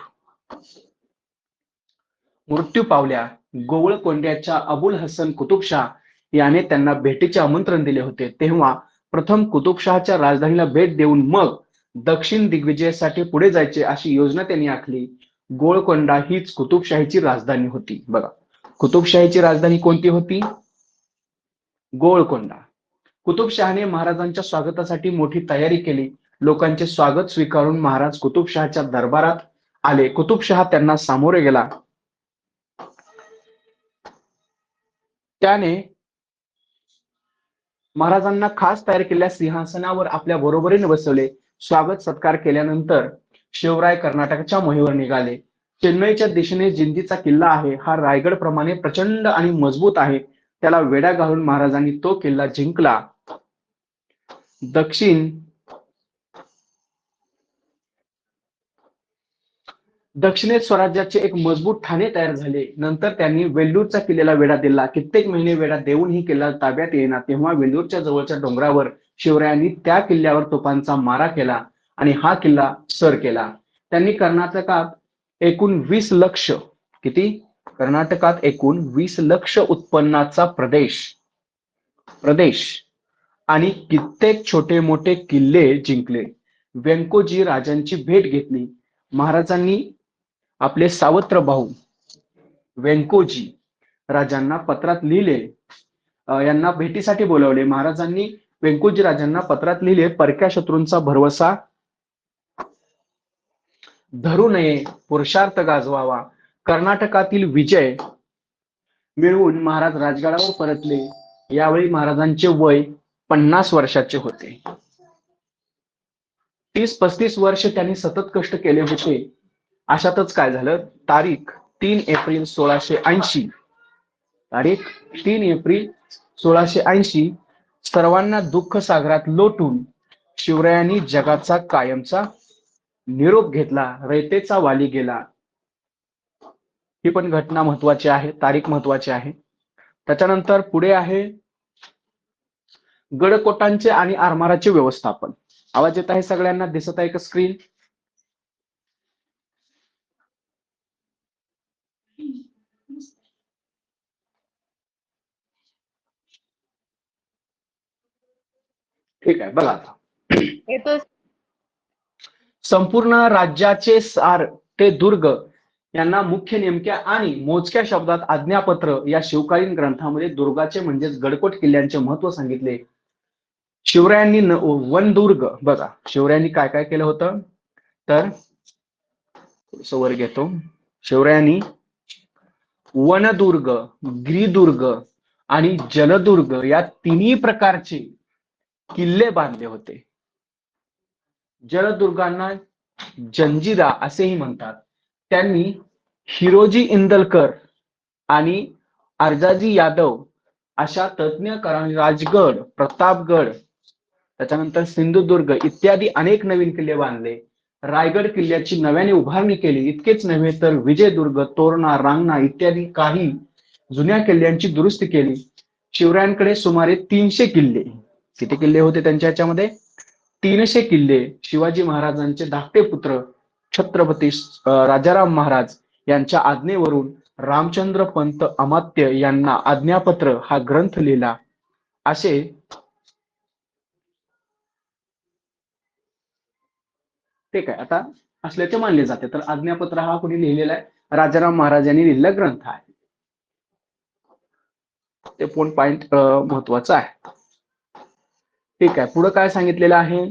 मृत्यू पावल्या. गोवळकोंड्याच्या अबुल हसन कुतुबशाह याने त्यांना भेटीचे आमंत्रण दिले होते. तेव्हा प्रथम कुतुबशहाच्या राजधानीला भेट देऊन मग दक्षिण दिग्विजयासाठी पुढे जायचे अशी योजना त्यांनी आखली. गोवळकोंडा हीच कुतुबशाहीची राजधानी होती. बघा, कुतुबशाहीची राजधानी कोणती होती? गोवळकोंडा. कुतुबशहाने महाराजांच्या स्वागतासाठी मोठी तयारी केली. लोकांचे स्वागत स्वीकारून महाराज कुतुबशहाच्या दरबारात आले. कुतुबशहा त्यांना सामोरे गेला. त्याने महाराजांना खास तयार केलेल्या सिंहासनावर आपल्या बरोबरीने बसवले. स्वागत सत्कार केल्यानंतर शिवराय कर्नाटकच्या मोहीमेवर निघाले. चेन्नईच्या दिशेने जिंजीचा किल्ला आहे. हा रायगड प्रमाणे प्रचंड आणि मजबूत आहे. त्याला वेढा घालून महाराजांनी तो किल्ला जिंकला. दक्षिणेत स्वराज्याचे एक मजबूत ठाणे तयार झाले. नंतर त्यांनी वेल्लूरच्या किल्ल्याला वेढा दिला. कित्येक महिने वेढा देऊनही किल्ला ताब्यात येईना. तेव्हा वेल्लूरच्या जवळच्या डोंगरावर शिवरायांनी त्या किल्ल्यावर तोफांचा मारा केला आणि हा किल्ला सर केला. त्यांनी कर्नाटकात एकूण 20 लक्ष कर्नाटकात एकूण 20 लक्ष उत्पन्नाचा प्रदेश आणि कित्येक छोटे मोठे किल्ले जिंकले. व्यंकोजी राजांची भेट घेतली. महाराजांनी आपले सावत्र भाऊ व्यंकोजी राजांना पत्रात लिहिले. यांना भेटीसाठी बोलावले. महाराजांनी व्यंकोजी राजांना पत्रात लिहिले, परक्या शत्रूंचा भरवसा धरू नये, पुरुषार्थ गाजवावा. कर्नाटकातील विजय मिळवून महाराज राजगडावर परतले. यावेळी महाराजांचे वय 50 वर्षाचे होते. 30-35 वर्ष त्यांनी सतत कष्ट केले होते. अशातच काय झालं, तारीख 3 एप्रिल 1680 सर्वांना दुःख सागरात लोटून शिवरायांनी जगाचा कायमचा निरोप घेतला. रयतेचा वाली गेला. ही पण घटना महत्वाची आहे, तारीख महत्वाची आहे. त्याच्यानंतर पुढे आहे गडकोटांचे आणि आरमाराचे व्यवस्थापन. आवाज येत आहे सगळ्यांना? दिसत आहे का स्क्रीन? ठीक आहे, बघा आता. येतो. संपूर्ण राज्याचे सार ते दुर्ग यांना मुख्य नेमक्या आणि मोजक्या शब्दात आज्ञापत्र या शिवकालीन ग्रंथामध्ये दुर्गाचे म्हणजेच गडकोट किल्ल्यांचे महत्व सांगितले. शिवरायांनी वनदुर्ग, बघा शिवरायांनी काय काय केलं होतं तर वर घेतो. शिवरायांनी वनदुर्ग, गिरिदुर्ग आणि जलदुर्ग या तिन्ही प्रकारचे किल्ले बांधले होते. जलदुर्गांना जंजिरा असेही म्हणतात. त्यांनी हिरोजी इंदलकर आणि अर्जाजी यादव अशा तज्ञकारांनी राजगड, प्रतापगड, त्याच्यानंतर सिंधुदुर्ग इत्यादी अनेक नवीन किल्ले बांधले. रायगड किल्ल्याची नव्याने उभारणी केली. इतकेच नव्हे तर विजयदुर्ग, तोरणा, रांगणा इत्यादी काही जुन्या किल्ल्यांची दुरुस्ती केली. शिवरायांकडे सुमारे 300 किल्ले, किती किल्ले होते त्यांच्या ह्याच्यामध्ये? 300 किल्ले. शिवाजी महाराजांचे धाकटे पुत्र छत्रपती राजाराम महाराज यांच्या आज्ञेवरून रामचंद्र पंत अमात्य यांना आज्ञापत्र हा ग्रंथ लिहिला असे ठीक आहे आता असल्याचे मानले जाते. तर आज्ञापत्र हा कोणी लिहिलेला आहे? राजाराम महाराज यांनी लिहिलेला ग्रंथ आहे. ते पॉइंट महत्वाचा आहे. ठीक आहे, पुढे काय सांगितलेलं आहे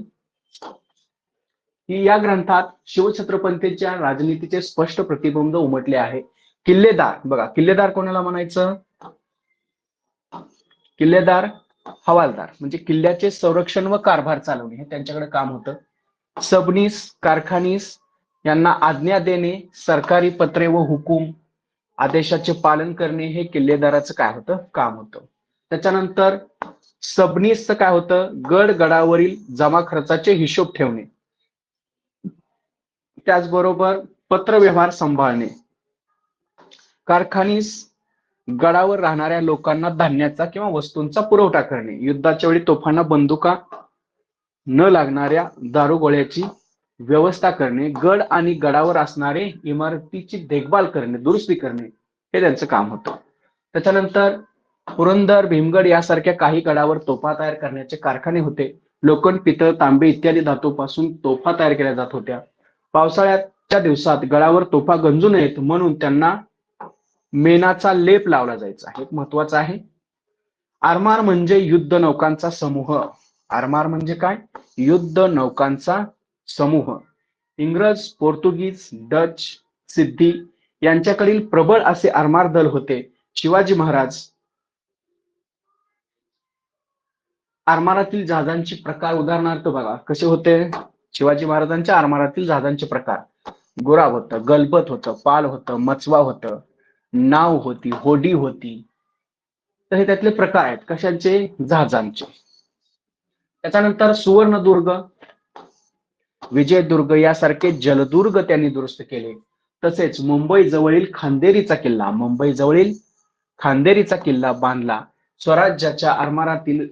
की या ग्रंथात शिवछत्रपतींच्या राजनीतीचे स्पष्ट प्रतिबिंब उमटले आहे. किल्लेदार, बघा किल्लेदार कोणाला म्हणायचं? किल्लेदार हवालदार, म्हणजे किल्ल्याचे संरक्षण व कारभार चालवणे हे त्यांच्याकडे काम होतं. सबनीस, कारखानीस यांना आज्ञा देणे, सरकारी पत्रे व हुकूम आदेशाचे पालन करणे हे किल्लेदाराचं काय होतं? काम होतं. त्याच्यानंतर सबनीसचं काय होतं? गड गडावरील जमा खर्चाचे हिशोब ठेवणे, त्याचबरोबर पत्रव्यवहार सांभाळणे. कारखानीस गडावर राहणाऱ्या लोकांना धान्याचा किंवा वस्तूंचा पुरवठा करणे, युद्धाच्या वेळी तोफांना बंदुका न लागणाऱ्या दारुगोळ्याची व्यवस्था करणे, गड आणि गडावर असणारे इमारतीची देखभाल करणे, दुरुस्ती करणे हे त्यांचं काम होतं. त्याच्यानंतर पुरंदर, भीमगड यासारख्या काही गडावर तोफा तयार करण्याचे कारखाने होते. लोखंड, पितळ, तांबे इत्यादी धातूपासून तोफा तयार केल्या जात होत्या. पावसाळ्याच्या दिवसात गडावर तोफा गंजू नयेत म्हणून त्यांना मेणाचा लेप लावला जायचा. एक महत्वाचं आहे. आरमार म्हणजे युद्ध नौकांचा समूह. आरमार म्हणजे काय? युद्ध नौकांचा समूह. इंग्रज, पोर्तुगीज, डच, सिद्धी यांच्याकडील प्रबळ असे आरमार दल होते. शिवाजी महाराज आरमारातील जहाजांचे प्रकार उदाहरणार्थ बघा कसे होते. शिवाजी महाराजांच्या आरमारातील जहाजांचे प्रकार: गुराब होतं, गलबत होतं, पाल होतं, मचवा होतं, नाव होती, होडी होती. तर हे त्यातले प्रकार आहेत कशाचे? जहाजांचे. त्याच्यानंतर सुवर्णदुर्ग, विजयदुर्ग यासारखे जलदुर्ग त्यांनी दुरुस्त केले. तसेच मुंबई जवळील खांदेरीचा किल्ला बांधला. स्वराज्याच्या आरमारातील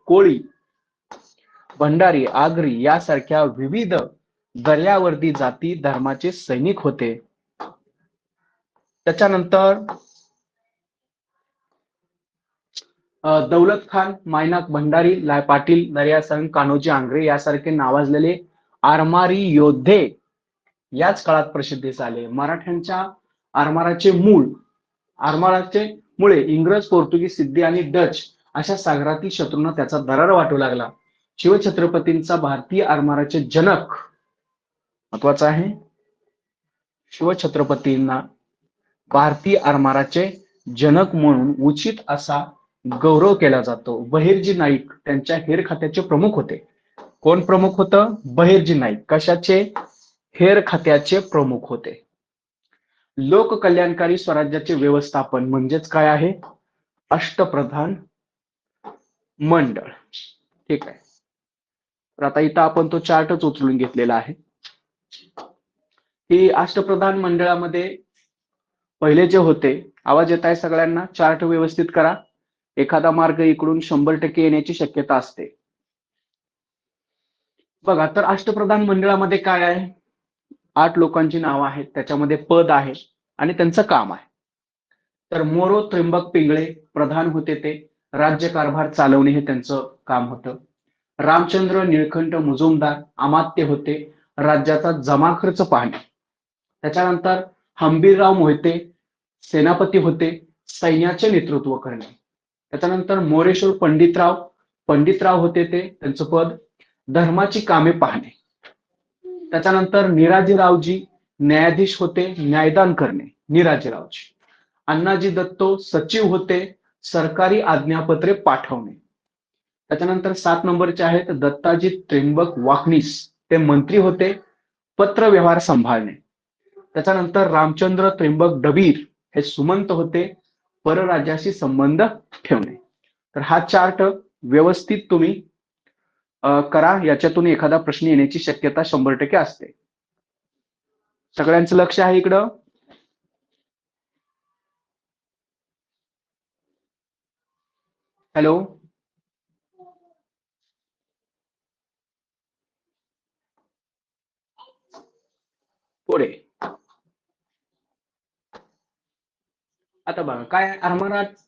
कोळी, भंडारी, आगरी यासारख्या विविध दर्यावर्दी जाती धर्माचे सैनिक होते. त्याच्यानंतर दौलत खान, मायनाक, भंडारी, पाटील, दर्यासंग, कान्होजी आंग्रे यासारखे नावाजलेले आरमारी योद्धे याच काळात प्रसिद्धीस आले. मराठ्यांच्या आरमाराचे मुळे इंग्रज, पोर्तुगीज, सिद्धी आणि डच अशा सागरातील शत्रूंना त्याचा दरार वाटू लागला. शिवछत्रपतींचा भारतीय आरमाराचे जनक, महत्वाचं आहे, शिवछत्रपतींना भारतीय आरमाराचे जनक म्हणून उचित असा गौरव केला जातो. बहिर्जी नाईक त्यांच्या हेर खात्याचे प्रमुख होते. कोण प्रमुख होतं? बहिर्जी नाईक. कशाचे? हेर खात्याचे प्रमुख होते. लोककल्याणकारी स्वराज्याचे व्यवस्थापन म्हणजेच काय आहे? अष्टप्रधान मंडळ. ठीक आहे, तर आता इथं आपण तो चार्टच उचलून घेतलेला आहे की अष्टप्रधान मंडळामध्ये पहिले जे होते, आवाज येत आहे सगळ्यांना? चार्ट व्यवस्थित करा. एखादा मार्ग इकडून 100% येण्याची शक्यता असते. बघा, तर अष्टप्रधान मंडळामध्ये काय आहे? 8 लोकांची नावं आहेत, त्याच्यामध्ये पद आहे आणि त्यांचं काम आहे. तर मोरो त्र्यंबक पिंगळे प्रधान होते. ते राज्यकारभार चालवणे हे त्यांचं काम होतं. रामचंद्र निळकंठ मुजुमदार अमात्य होते, राज्याचा जमा खर्च पाहणे. त्याच्यानंतर हंबीरराव मोहिते सेनापती होते, सैन्याचे नेतृत्व करणे. त्याच्यानंतर मोरेश्वर पंडितराव होते, ते त्यांचं पद धर्माची कामे पाहणे. त्याच्यानंतर निराजीरावजी न्यायाधीश होते, न्यायदान करणे. निराजीरावजी. अण्णाजी दत्तो सचिव होते, सरकारी आज्ञापत्रे पाठवणे. त्याच्यानंतर 7 नंबरचे आहेत दत्ताजी त्र्यंबक वाकनीस, ते मंत्री होते, पत्र व्यवहार सांभाळणे. त्याच्यानंतर रामचंद्र त्र्यंबक डबीर हे सुमंत होते, परराज्याशी संबंध ठेवणे. तर हा चार्ट व्यवस्थित तुम्ही करा, याच्यातून एखादा प्रश्न येण्याची शक्यता 100% असते. सगळ्यांचं लक्ष आहे इकडं? हॅलो, पुढे आता बघा काय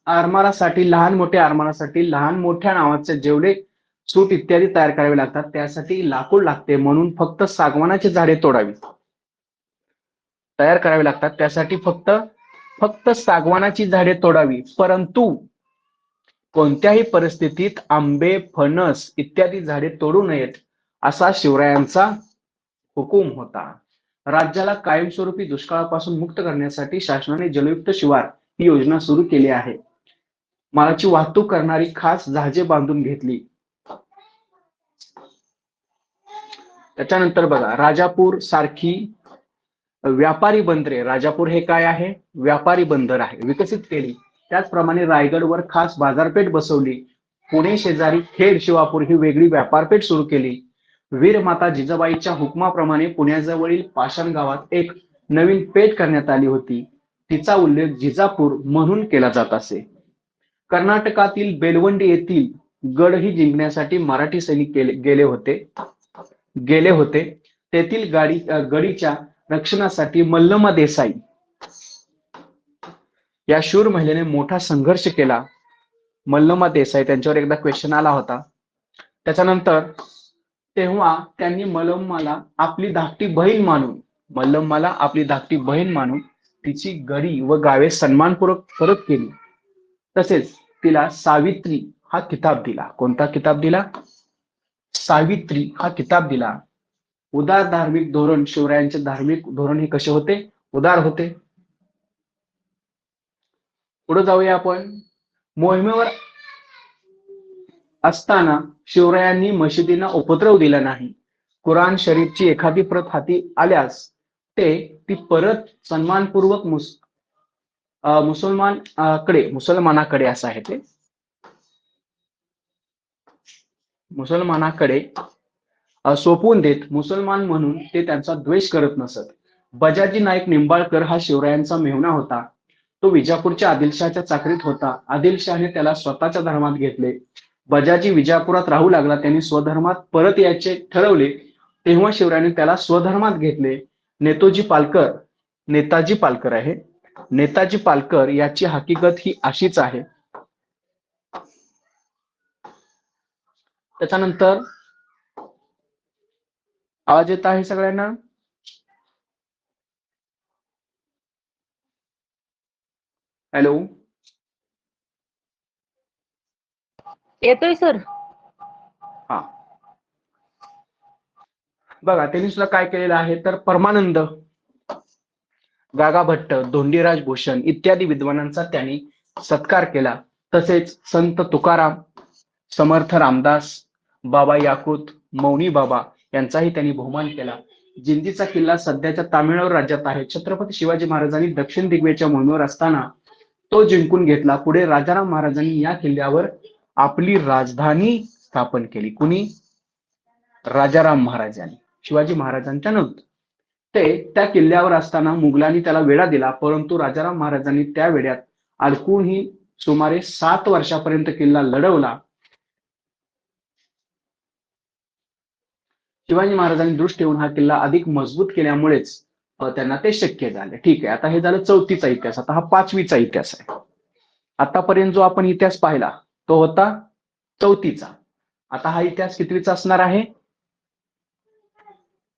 आरमारासाठी लहान मोठ्या नावाचे जेवढे सूट इत्यादी तयार करावे लागतात त्यासाठी लाकूड लागते, म्हणून फक्त सागवानाची झाडे तोडावी तयार करावी लागतात त्यासाठी फक्त फक्त सागवानाची झाडे तोडावी. परंतु कोणत्याही परिस्थितीत आंबे, फणस इत्यादी झाडे तोडू नयेत असा शिवरायांचा हुकूम होता. राज्याला कायमस्वरूपी दुष्काळापासून मुक्त करण्यासाठी शासनाने जलयुक्त शिवार ही योजना सुरू केली आहे. मालाची वाहतूक करणारी खास जहाजे बांधून घेतली. त्याच्यानंतर बघा राजापूर सारखी व्यापारी बंदरे, राजापूर हे काय आहे? व्यापारी बंदर आहे, विकसित केली. त्याचप्रमाणे रायगडवर खास बाजारपेठ बसवली. पुणे शेजारी खेड शिवापूर ही वेगळी व्यापारपेठ सुरू केली. वीरमाता जिजाबाईच्या हुकमाप्रमाणे पुण्याजवळील पाषाण गावात एक नवीन पेठ करण्यात आली होती. तिचा उल्लेख जिजापूर म्हणून केला जात असे. कर्नाटकातील बेलवंडी येथील गडही जिंकण्यासाठी मराठी सैनिक गेले होते. तेथील गडीच्या रक्षणासाठी मल्लमा देसाई या शूर महिलेने मोठा संघर्ष केला. मल्लमा देसाई त्यांच्यावर एकदा क्वेश्चन आला होता. त्याच्यानंतर तेव्हा त्यांनी मल्लमाला आपली धाकटी बहीण मानून तिची गडी व गावे सन्मानपूर्वक परत केली. तसेच तिला सावित्री हा किताब दिला. कोणता किताब दिला? सावित्री हा किताब दिला. उदार धार्मिक धोरण, शिवरायांचे धार्मिक धोरण हे कसे होते? उदार होते. पुढे जाऊया आपण. मोहिमेवर असताना शिवरायांनी मशिदींना उपद्रव दिला नाही. कुराण शरीफची एखादी प्रत हाती आल्यास ती परत सन्मानपूर्वक मुसलमानाकडे असं आहे ते मुसलमानाकडे सोपवून देत. मुसलमान म्हणून ते त्यांचा द्वेष करत नसत. बजाजी नाईक निंबाळकर हा शिवरायांचा मेहुणा होता. तो विजापूरच्या आदिलशहाच्या चाकरीत होता. आदिलशहाने त्याला स्वतःच्या धर्मात घेतले. बजाजी विजापुरात राहू लागला. त्यांनी स्वधर्मात परत यायचे ठरवले. तेव्हा शिवरायांनी त्याला स्वधर्मात घेतले. नेताजी पालकर याची हकीकत ही अशीच आहे. त्याच्यानंतर आवाज येत आहे सगळ्यांना? हॅलो, येतोय सर. हा बघा त्यांनी सुद्धा काय केलेलं आहे तर परमानंद, गागा भट्ट, धोंडीराज भूषण इत्यादी विद्वानांचा त्यांनी सत्कार केला. तसेच संत तुकाराम, समर्थ रामदास, बाबा याकूत, मौनी बाबा यांचाही त्यांनी बहुमान केला. जिंजीचा किल्ला सध्याच्या तामिळनाडू राज्यात आहे. छत्रपती शिवाजी महाराजांनी दक्षिण दिग्वेच्या मोहिमेवर असताना तो जिंकून घेतला. पुढे राजाराम महाराजांनी या किल्ल्यावर आपली राजधानी स्थापन केली. कुणी? राजाराम महाराजांनी, शिवाजी महाराजांच्या नव्हते. ते त्या किल्ल्यावर असताना मुघलांनी त्याला वेढा दिला, परंतु राजाराम महाराजांनी त्या वेड्यात अडकूनही सुमारे 7 वर्षापर्यंत किल्ला लढवला. शिवाजी महाराजांनी दृष्टी ठेवून हा किल्ला अधिक मजबूत केल्यामुळेच त्यांना ते शक्य झाले. ठीक आहे, आता हे झालं 4थीचा इतिहास. आता हा 5वीचा इतिहास आहे. आतापर्यंत जो आपण इतिहास पाहिला तो होता 4थीचा. आता हा इतिहास कितवीचा असणार आहे?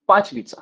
5वीचा.